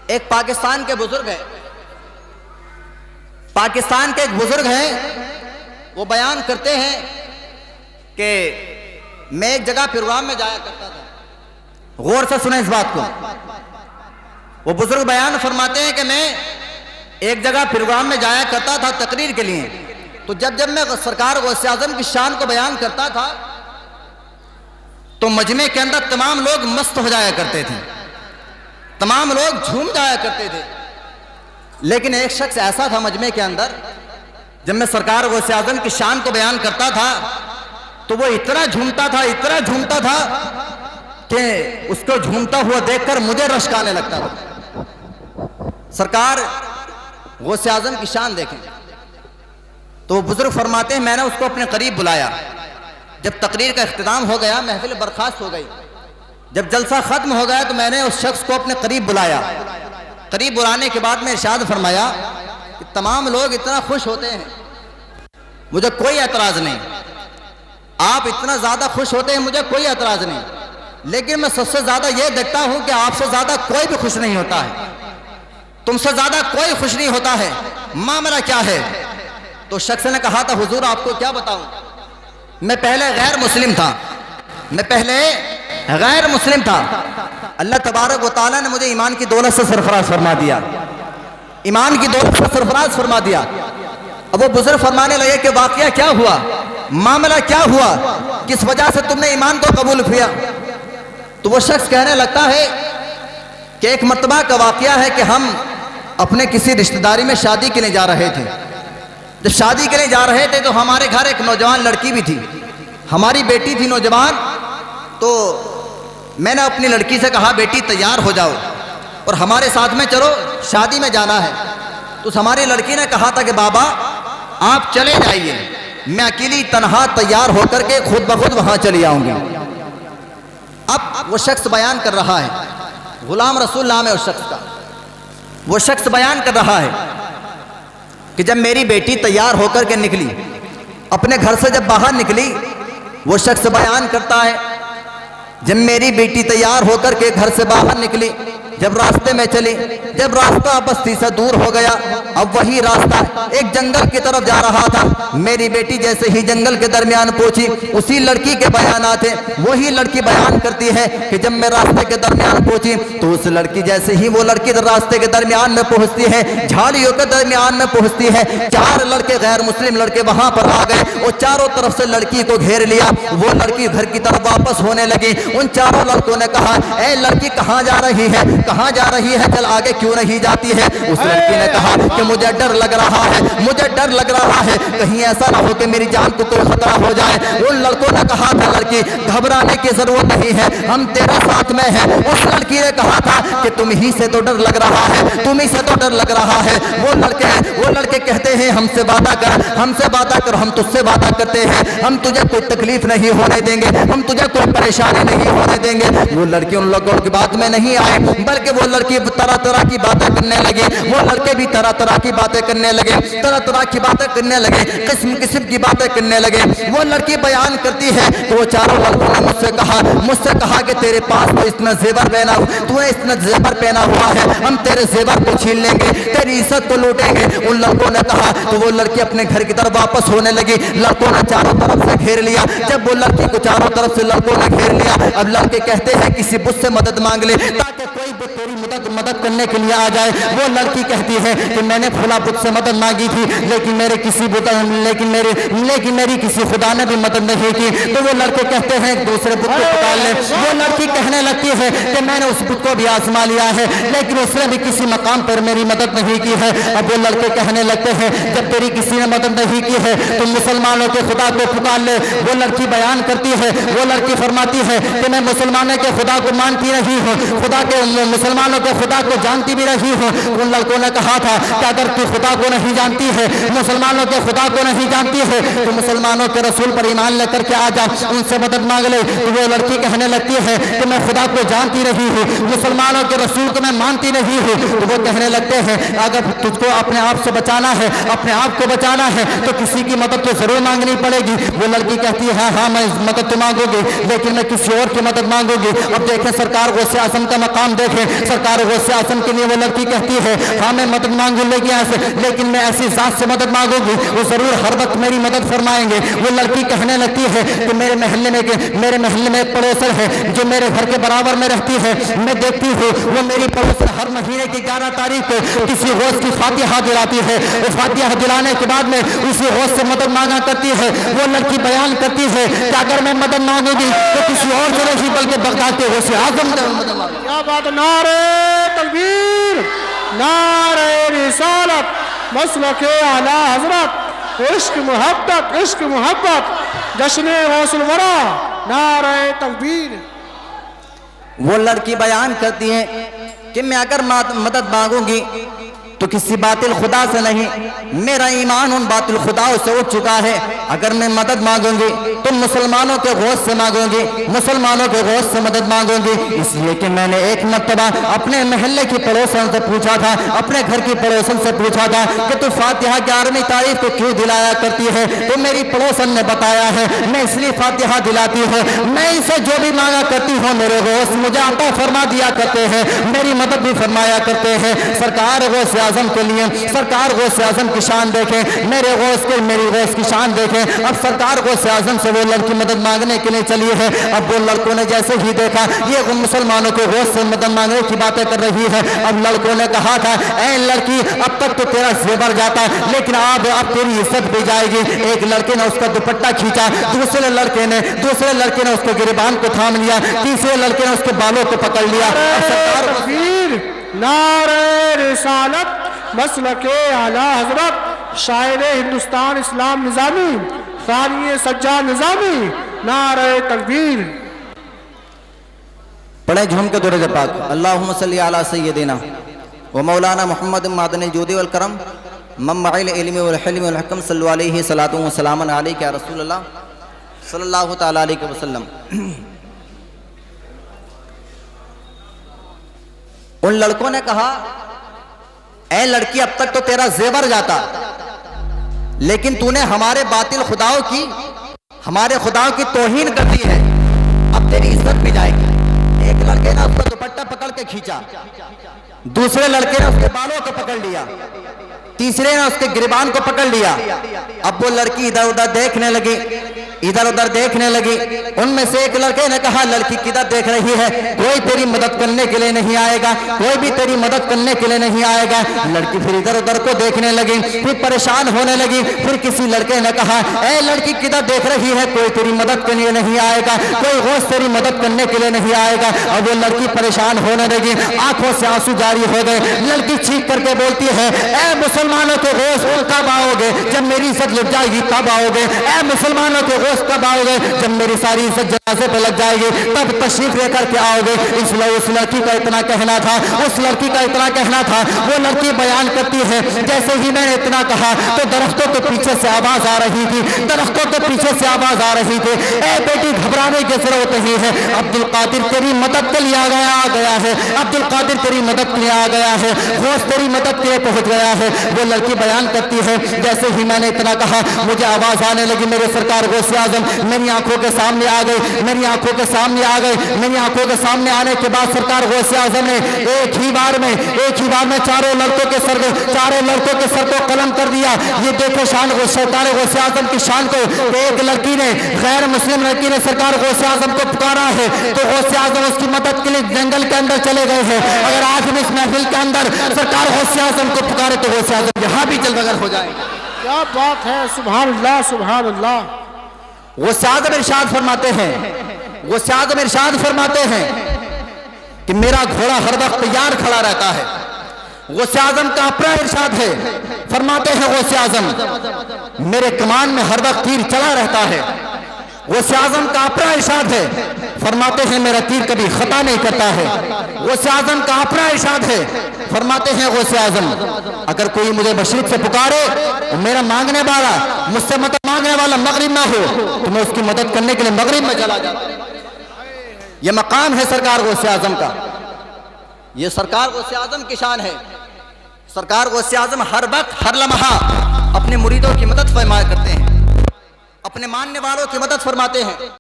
ایک پاکستان کے بزرگ ہیں، پاکستان کے ایک بزرگ ہیں، وہ بیان کرتے ہیں کہ میں ایک جگہ پروگرام میں جایا کرتا تھا۔ غور سے سنیں اس بات کو۔ وہ بزرگ بیان فرماتے ہیں کہ میں ایک جگہ پروگرام میں جایا کرتا تھا تقریر کے لیے، تو جب میں سرکار غوث اعظم کی شان کو بیان کرتا تھا تو مجمع کے اندر تمام لوگ مست ہو جایا کرتے تھے، تمام لوگ جھوم جایا کرتے تھے۔ لیکن ایک شخص ایسا تھا مجمع کے اندر، جب میں سرکار غوث اعظم کی شان کو بیان کرتا تھا تو وہ اتنا جھومتا تھا کہ اس کو جھومتا ہوا دیکھ کر مجھے رشک آنے لگتا تھا۔ سرکار غوث اعظم کی شان دیکھیں تو وہ بزرگ فرماتے ہیں میں نے اس کو اپنے قریب بلایا۔ جب تقریر کا اختتام ہو گیا، محفل برخاست ہو گئی، جب جلسہ ختم ہو گیا تو میں نے اس شخص کو اپنے قریب بلایا۔ قریب بلانے کے بعد میں ارشاد فرمایا کہ تمام لوگ اتنا خوش ہوتے ہیں، مجھے کوئی اعتراض نہیں، آپ اتنا زیادہ خوش ہوتے ہیں، مجھے کوئی اعتراض نہیں، لیکن میں سب سے زیادہ یہ دیکھتا ہوں کہ آپ سے زیادہ کوئی بھی خوش نہیں ہوتا ہے، تم سے زیادہ کوئی خوش نہیں ہوتا ہے، معاملہ کیا ہے؟ تو شخص نے کہا تھا حضور آپ کو کیا بتاؤں، میں پہلے غیر مسلم تھا، اللہ تبارک و تعالیٰ نے مجھے ایمان کی دولت سے سرفراز فرما دیا۔ اب وہ بزرگ فرمانے لگے کہ واقعہ کیا ہوا، معاملہ کیا ہوا، کس وجہ سے تم نے ایمان کو قبول کیا؟ تو وہ شخص کہنے لگتا ہے کہ ایک مرتبہ کا واقعہ ہے کہ ہم اپنے کسی رشتہ داری میں شادی کے لیے جا رہے تھے۔ جب شادی کے لیے جا رہے تھے تو ہمارے گھر ایک نوجوان لڑکی بھی تھی، ہماری بیٹی تھی نوجوان۔ تو میں نے اپنی لڑکی سے کہا بیٹی تیار ہو جاؤ اور ہمارے ساتھ میں چلو، شادی میں جانا ہے۔ تو ہماری لڑکی نے کہا تھا کہ بابا آپ چلے جائیے، میں اکیلی تنہا تیار ہو کر کے خود بخود وہاں چلی آؤں گی۔ اب وہ شخص بیان کر رہا ہے، غلام رسول نام ہے اس شخص کا، وہ شخص بیان کر رہا ہے کہ جب میری بیٹی تیار ہو کر کے نکلی، اپنے گھر سے جب باہر نکلی، وہ شخص بیان کرتا ہے جب میری بیٹی تیار ہو کر کے گھر سے باہر نکلی، جب راستے میں چلی، جب راستہ بستی سے دور ہو گیا، اب وہی راستہ ایک جنگل کی طرف جا رہا تھا۔ میری بیٹی جیسے ہی جنگل کے درمیان پہنچی، اسی لڑکی کے بیانات ہیں، وہی لڑکی بیان کرتی ہے کہ جب میں راستے کے درمیان پہنچی تو اس لڑکی جیسے ہی وہ لڑکی راستے کے درمیان میں پہنچتی ہے، جھاڑیوں کے درمیان میں پہنچتی ہے، 4 لڑکے غیر مسلم لڑکے وہاں پر آ گئے، وہ چاروں طرف سے لڑکی کو گھیر لیا۔ وہ لڑکی گھر کی طرف واپس ہونے لگی۔ ان چاروں لڑکوں نے کہا اے لڑکی کہاں جا رہی ہے، کہاں جا رہی ہے، چل آگے کیوں نہیں جاتی ہے؟ اس لڑکی نے کہا کہ مجھے ڈر لگ رہا ہے، کہیں ایسا نہ ہو کہ میری جان کو کوئی خطرہ ہو جائے۔ ان لڑکوں نے کہا تھا لڑکی گھبرانے کی ضرورت نہیں ہے، ہم تیرے ساتھ میں ہیں۔ اس لڑکی نے کہا تھا کہ تم ہی سے تو ڈر لگ رہا ہے، وہ لڑکے کہتے ہیں ہم سے وعدہ کر، ہم تجھ سے وعدہ کرتے ہیں، ہم تجھے کوئی تکلیف نہیں ہونے دیں گے، ہم تجھے کوئی پریشانی نہیں ہونے دیں گے۔ وہ لڑکی ان لوگوں کی بات میں نہیں آئے، بلکہ وہ لڑکی طرح کی باتیں کرنے لگے، وہ لڑکے بھی طرح کی باتیں کرنے لگے، قسم کی باتیں کرنے لگے۔ وہ لڑکی بیان کرتی ہے کہ وہ چاروں لڑکوں نے مجھ سے کہا کہ تیرے پاس تو اتنا زیور پہنا ہوا ہے، ہم تیرے زیور کو چھین لیں گے، تیری عزت کو لوٹیں گے۔ ان لڑکوں نے کہا تو وہ لڑکی اپنے گھر کی طرف واپس ہونے لگی۔ لڑکوں نے چاروں طرف سے گھیر لیا۔ جب وہ لڑکی کو چاروں طرف سے لڑکوں نے گھیر لیا، اب لڑکے کہتے ہیں کسی بت سے مدد مانگ لے تاکہ کوئی بت تیری مدد کرنے کے لیے آ جائے۔ وہ لڑکی کہتی ہے کہ میں نے فلاں بت سے مدد مانگی تھی، لیکن میری کسی خدا نے بھی مدد نہیں کی۔ تو وہ لڑکے کہتے ہیں دوسرے بت کو پکار لے۔ وہ لڑکی کہنے لگتی ہے کہ میں نے اس بت کو بھی آزما لیا ہے، لیکن اس نے بھی کسی مقام پر میری مدد نہیں کی ہے۔ اب وہ لڑکے کہنے لگتے ہیں جب تیری کسی نے مدد نہیں کی ہے تو مسلمانوں کے خدا کو پکار لے۔ وہ لڑکی بیان کرتی ہے، وہ لڑکی فرماتی ہے کہ میں مسلمانوں کے خدا کو مانتی رہی ہوں، مسلمانوں کے خدا کو جانتی بھی رہی ہوں۔ ان لڑکوں نے کہا تھا کہ اگر تو خدا کو نہیں جانتی ہے، مسلمانوں کے خدا کو نہیں جانتی ہے تو مسلمانوں کے رسول پر ایمان لے کر کے آ جا، ان سے مدد مانگ لے۔ تو وہ لڑکی کہنے لگتی ہے کہ میں خدا کو جانتی رہی ہوں، مسلمانوں کے رسول کو میں مانتی رہی ہوں۔ تو وہ کہنے لگتے ہیں اگر تجھ کو اپنے آپ سے بچانا ہے، اپنے آپ کو بچانا ہے تو کسی کی مدد تو ضرور مانگنی پڑے گی۔ وہ لڑکی کہتی ہے ہاں میں مدد تو مانگوں گی، لیکن میں کسی اور کی مدد مانگوں گی۔ اب دیکھیں سرکار غوث اعظم کا مقام دیکھیں، سرکار सरकार गौसे आजम के लिए वो लड़की कहती है हाँ मैं मदद मांगू लेगी यहाँ से, लेकिन मैं ऐसी जात से मदद मांगूंगी वो जरूर हर वक्त मेरी मदद फरमाएंगे। वो लड़की कहने लगती है कि मेरे महल्ले में एक पड़ोसन है जो मेरे घर के बराबर में रहती है। मैं देखती हूँ वो मेरी पड़ोसन हर महीने की 11 तारीख को किसी गौस की फातिहा दिलाती है। वो फातिहा दिलाने के बाद में उसी गौस से मदद मांगा करती है। वो लड़की बयान करती है कि अगर मैं मदद मांगूंगी तो किसी और से नहीं बल्कि बगदाद के गौसे आजम से मदद मांगूंगी। क्या बात, नारे तकबीर, नारे रिसालत, मसलके आला हजरत, इश्क मोहब्बत, जश्न गौसुल वरा, नारे तकबीर। वो लड़की बयान करती है कि मैं अगर मदद मांगूंगी तो किसी बातिल खुदा से नहीं, मेरा ईमान उन बातिल खुदाओं से उठ चुका है। अगर मैं मदद मांगूंगी तो मुसलमानों के गौस से मांगूंगी, मुसलमानों के गौस से मदद मांगूंगी। इसलिए कि मैंने एक मर्तबा अपने महल्ले की पड़ोसन से पूछा था, अपने घर की पड़ोसन से पूछा था कि तू फातिहा 11वीं तारीख को क्यों दिलाया करती है? तो मेरी पड़ोसन ने बताया है मैं इसलिए फातिहा दिलाती हूँ, मैं इसे जो भी मांगा करती हूँ मेरे गौस मुझे अता फरमा दिया करते हैं, मेरी मदद भी फरमाया करते हैं। सरकार गौस आजम के लिए, सरकार गौस आजम की शान देखें, मेरे गौस को मेरी गौस की शान देखें। अब सरकार गौस आजम से वो लड़की मदद मांगने के लिए चली है। अब वो लड़कों ने जैसे ही देखा ये मुसलमानों के गौस से मदद मांगने की बातें कर रही है। अब लड़कों ने कहा था ऐ लड़की अब तक तो तेरा जेवर जाता लेकिन अब तेरी इज्जत भी जाएगी। एक लड़के ने उसका दुपट्टा खींचा, दूसरे लड़के ने उसके गिरबान को थाम लिया, तीसरे लड़के ने उसके बालों को पकड़ लिया। नारे रिसालत, मसलके आला हजरत, शायर हिंदुस्तान इस्लाम निजामी, सानिए सज्जा निजामी, नारे तकबीर। पढ़े झूम के दुरूद पाक। अल्लाहुम्मा सल्ली अला सय्यदिना व मौलाना मुहम्मद मादनिल जूदी वल करम मम्मइल इल्मी वल हिल्म वल हकम सल्लल्लाहु अलैहि सलातु व सलामन अलैका या रसूलल्लाह सल्लल्लाहु तआला अलैहि वसल्लम। उन लड़कों ने कहा ऐ लड़की अब तक तो तेरा जेवर जाता लेकिन तूने हमारे बातिल खुदाओं की, हमारे खुदाओं की तौहीन कर दी है, अब तेरी इज्जत भी जाएगी। एक लड़के ने उसका दुपट्टा पकड़ के खींचा, दूसरे लड़के ने उसके बालों को पकड़ लिया, तीसरे ने उसके गिरबान को पकड़ लिया। अब वो लड़की इधर उधर देखने लगी। उनमें से एक लड़के ने कहा लड़की किधर देख रही है? कोई तेरी मदद करने के लिए नहीं आएगा, कोई भी तेरी मदद करने के लिए नहीं आएगा। लड़की फिर इधर उधर को देखने लगी, फिर परेशान होने लगी। फिर किसी लड़के ने कहा ऐ लड़की किधर देख रही है? कोई तेरी मदद करने के लिए नहीं आएगा, कोई गौस तेरी मदद करने के लिए नहीं आएगा। अब वो लड़की परेशान होने लगी, आंखों से आंसू जारी हो गए। लड़की चीख करके बोलती है ऐ मुसलमानों के गौस कब आओगे? जब मेरी इज्जत लग जाएगी तब आओगे। ऐ मुसलमानों के गौस कब आओगे? जब मेरी सारी इज्जत जनाजे पे लग जाएगी तब तशरीफ लेकर के आओगे। इसलिए उस लड़की का इतना कहना था, वो लड़की बयान करती है जैसे ही मैंने इतना कहा तो दरख्तों के पीछे से आवाज आ रही थी, ऐ बेटी घबराने की जरूरत नहीं है, अब्दुल कादिर तेरी मदद के लिए आ गया है, अब्दुल कादिर तेरी मदद के लिए आ गया है, गौस तेरी मदद के लिए पहुंच गया है। वो लड़की बयान करती है जैसे ही मैंने इतना कहा मुझे आवाज आने लगी, मेरे सरकार गौस आजम मेरी आंखों के सामने आ गए, मेरी आंखों के सामने आने के बाद सरकार गौस आजम ने एक ही बार में चारों लड़कों के सर को कलम कर दिया। ये देखो शान सरकार गौस आजम की शान को। एक लड़की ने, गैर मुस्लिम लड़की ने सरकार गौस आजम को पुकारा है तो गौस आजम उसकी मदद के लिए जंगल के अंदर चले गए हैं। अगर आज हम इस महफिल के अंदर सरकार गौस आजम को पुकारे तो गौस आजम यहाँ भी जलवगर हो जाएगा। क्या बात है, सुभान अल्लाह, सुभान अल्लाह। गौस आजम इरशाद फरमाते हैं कि मेरा घोड़ा हर वक्त तैयार खड़ा रहता है। गौस आजम का अपना इरशाद है, फरमाते हैं गौस आजम मेरे कमान में हर वक्त तीर चला रहता है। गौस आजम का अपना इरशाद है, फरमाते हैं मेरा तीर कभी खता नहीं करता है। गौस आजम का अपना इरशाद है, फरमाते हैं गौस आजम अगर कोई मुझे मशरिक से पुकारे और मेरा मांगने वाला, मुझसे मदद मांगने वाला मगरिब में हो तो मैं उसकी मदद करने के लिए मगरिब में चला जाता। यह मकाम है सरकार गौस आजम का, यह सरकार गौस आजम की शान है। सरकार गौस आजम हर वक्त हर लम्हा अपने मुरीदों की मदद फरमाया करते हैं, अपने मानने वालों की मदद फरमाते हैं।